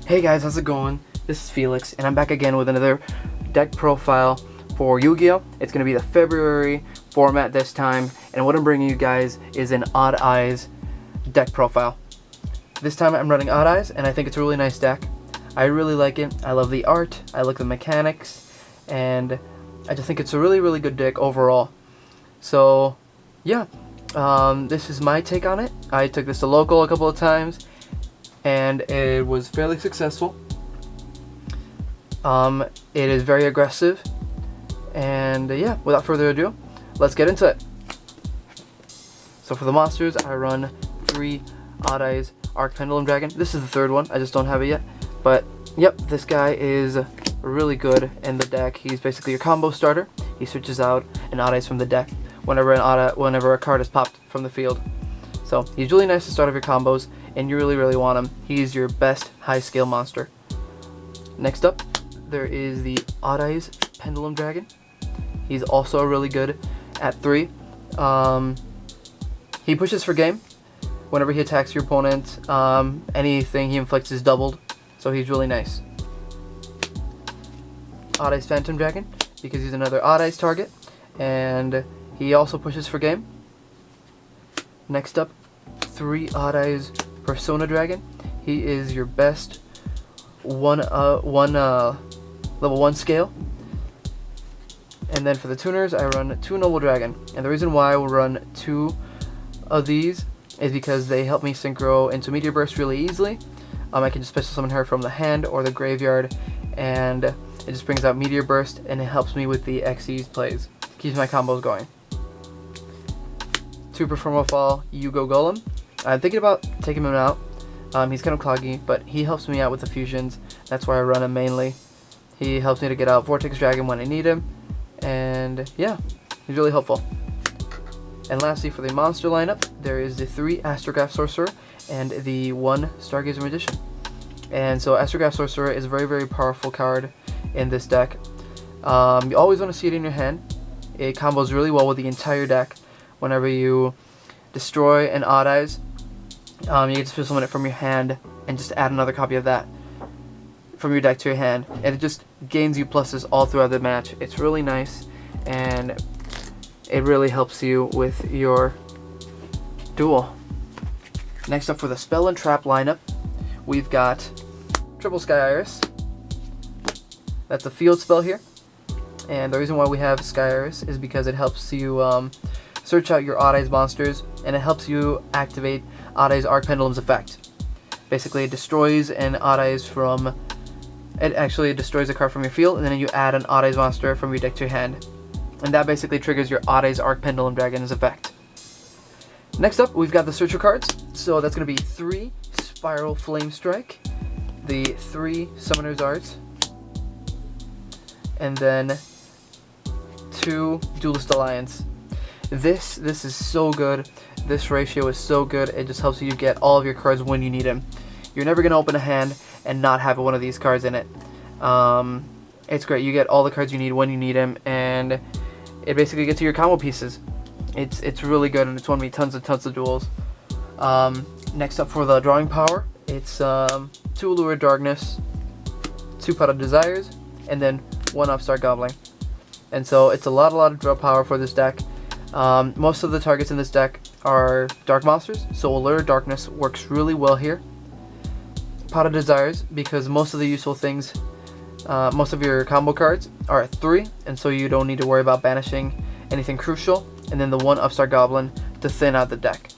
Hey guys, how's it going? This is Felix, and I'm back again with another deck profile for Yu-Gi-Oh! It's going to be the February format this time, and what I'm bringing you guys is an Odd Eyes deck profile. This time I'm running Odd Eyes, and I think it's a really nice deck. I really like it. I love the art, I like the mechanics, and I just think it's a really good deck overall. So, yeah, this is my take on it. I took this to local a couple of times, and it was fairly successful. It is very aggressive, and yeah, without further ado, let's get into it. So for the monsters, I run 3 Odd Eyes Arc Pendulum Dragon. This is the third one, I just don't have it yet. But yep, this guy is really good in the deck. He's basically your combo starter. He switches out an Odd Eyes from the deck whenever a card is popped from the field. So he's really nice to start off your combos, and you really want him. He's your best high scale monster. Next up, there is the Odd Eyes Pendulum Dragon. He's also really good at 3. He pushes for game. Whenever he attacks your opponent, anything he inflicts is doubled, so he's really nice. Odd Eyes Phantom Dragon, because he's another Odd Eyes target, and he also pushes for game. Next up, 3 Odd Eyes Persona Dragon. He is your best level 1 scale. And then for the tuners, I run 2 Noble Dragon. And the reason why I will run 2 of these is because they help me synchro into Meteor Burst really easily. I can just special summon her from the hand or the graveyard, and it just brings out Meteor Burst, and it helps me with the XYZ plays. Keeps my combos going. 2 Performafall Yugo Golem. I'm thinking about taking him out. He's kind of cloggy, but he helps me out with the fusions. That's why I run him mainly. He helps me to get out Vortex Dragon when I need him, and yeah, he's really helpful. And lastly, for the monster lineup, there is the 3 Astrograph Sorcerer and the 1 Stargazer Magician. And so Astrograph Sorcerer is a very powerful card in this deck. You always want to see it in your hand. It combos really well with the entire deck. Whenever you destroy an Odd Eyes, you get to special summon it from your hand and just add another copy of that from your deck to your hand, and it just gains you pluses all throughout the match. It's really nice, and it really helps you with your duel. Next up, for the Spell and Trap lineup, we've got Triple Sky Iris. That's a field spell here, and the reason why we have Sky Iris is because it helps you search out your Odd Eyes monsters, and it helps you activate Odd Eyes Arc Pendulum's effect. Basically, it destroys an Odd Eyes from... It actually destroys a card from your field, and then you add an Odd Eyes monster from your deck to your hand. And that basically triggers your Odd Eyes Arc Pendulum Dragon's effect. Next up, we've got the Searcher cards. So that's going to be 3 Spiral Flame Strike, the 3 Summoner's Arts, and then 2 Duelist Alliance. This is so good. This ratio is so good. It just helps you get all of your cards when you need them. You're never going to open a hand and not have one of these cards in it. It's great. You get all the cards you need when you need them, and it basically gets you your combo pieces. It's really good, and it's won me tons of duels. Next up, for the drawing power, it's 2 Allure Darkness, 2 Pot of Desires, and then 1 Upstart Goblin. And so it's a lot of draw power for this deck. Most of the targets in this deck are dark monsters, so Allure Darkness works really well here. Pot of Desires, because most of the useful things, most of your combo cards are at 3, and so you don't need to worry about banishing anything crucial. And then the 1 Upstart Goblin to thin out the deck.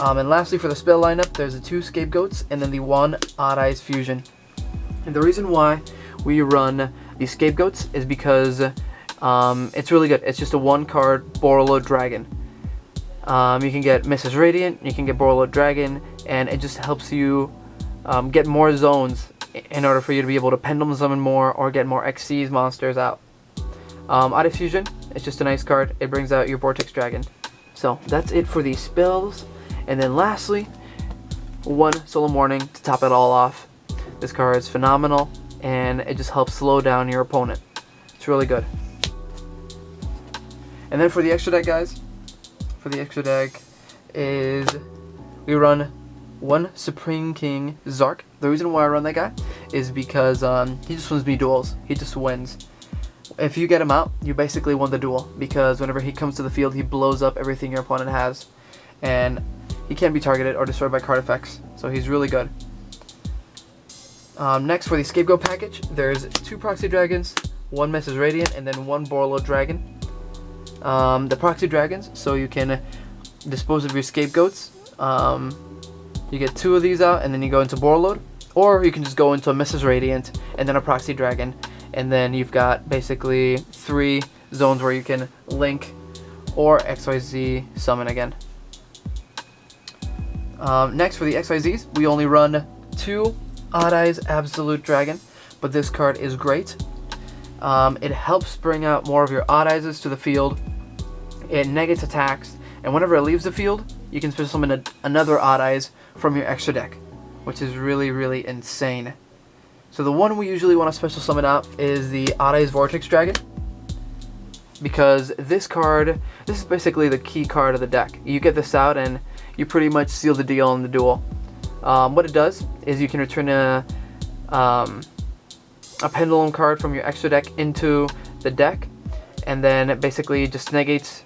And lastly, for the spell lineup, there's the 2 Scapegoats and then the 1 Odd Eyes Fusion. And the reason why we run these Scapegoats is because it's really good. It's just a 1-card Borreload Dragon. You can get Mrs. Radiant, you can get Borreload Dragon, and it just helps you get more zones in order for you to be able to Pendulum Summon more or get more XYZ monsters out. Odd Eyes Fusion, it's just a nice card. It brings out your Vortex Dragon. So that's it for these spells. And then lastly, 1 Solemn Warning to top it all off. This card is phenomenal, and it just helps slow down your opponent. It's really good. And then for the extra deck, guys, for the extra deck is we run one Supreme King Zark. The reason why I run that guy is because he just wins me duels. He just wins. If you get him out, you basically won the duel, because whenever he comes to the field, he blows up everything your opponent has, and he can't be targeted or destroyed by card effects, so he's really good. Next, for the Scapegoat package, there's 2 Proxy Dragons, 1 Mrs. Radiant, and then 1 Borreload Dragon. The Proxy Dragons, so you can dispose of your Scapegoats. You get 2 of these out, and then you go into Borreload, or you can just go into a Mrs. Radiant, and then a Proxy Dragon, and then you've got basically 3 zones where you can link or XYZ summon again. Next, for the XYZs, we only run 2 Odd Eyes Absolute Dragon, but this card is great. It helps bring out more of your Odd Eyes to the field. It negates attacks, and whenever it leaves the field, you can special summon another Odd Eyes from your extra deck, which is really, really insane. So the one we usually want to special summon out is the Odd Eyes Vortex Dragon, because this card, this is basically the key card of the deck. You get this out and you pretty much seal the deal in the duel. What it does is you can return a Pendulum card from your extra deck into the deck, and then it basically just negates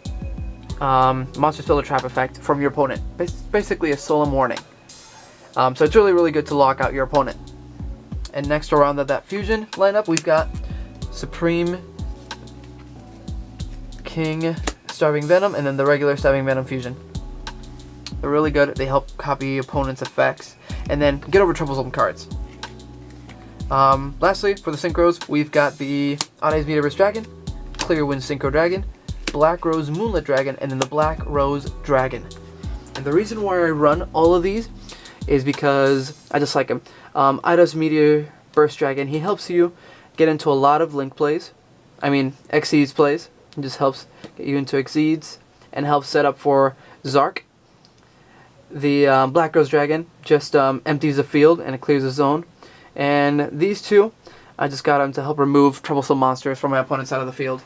Monster Spell or Trap effect from your opponent. Basically a solemn warning. So it's really, really good to lock out your opponent. And next, around that fusion lineup, we've got Supreme King Starving Venom, and then the regular Starving Venom fusion. They're really good. They help copy opponents' effects, and then get over troublesome cards. Lastly, for the synchros, we've got the Odd Eyes Meteorverse Dragon, Clear Wind Synchro Dragon, Black Rose Moonlit Dragon, and then the Black Rose Dragon. And the reason why I run all of these is because I just like him. Ida's Meteorverse Dragon, he helps you get into a lot of link plays. I mean, Exceeds plays. He just helps get you into Exceeds and helps set up for Zark. The Black Rose Dragon just empties the field and it clears the zone. And these two, I just got them to help remove troublesome monsters from my opponent's side of the field.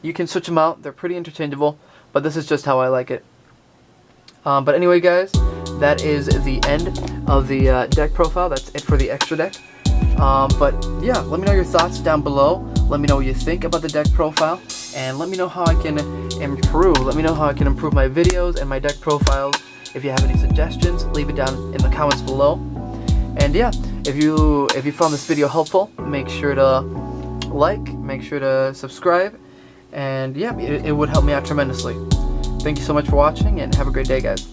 You can switch them out. They're pretty interchangeable, but this is just how I like it. But anyway, guys, that is the end of the deck profile. That's it for the extra deck. But yeah, let me know your thoughts down below. Let me know what you think about the deck profile, and let me know how I can improve. Let me know how I can improve my videos and my deck profiles. If you have any suggestions, leave it down in the comments below. And yeah, if you found this video helpful, make sure to like, make sure to subscribe, and yeah, it would help me out tremendously. Thank you so much for watching, and have a great day, guys.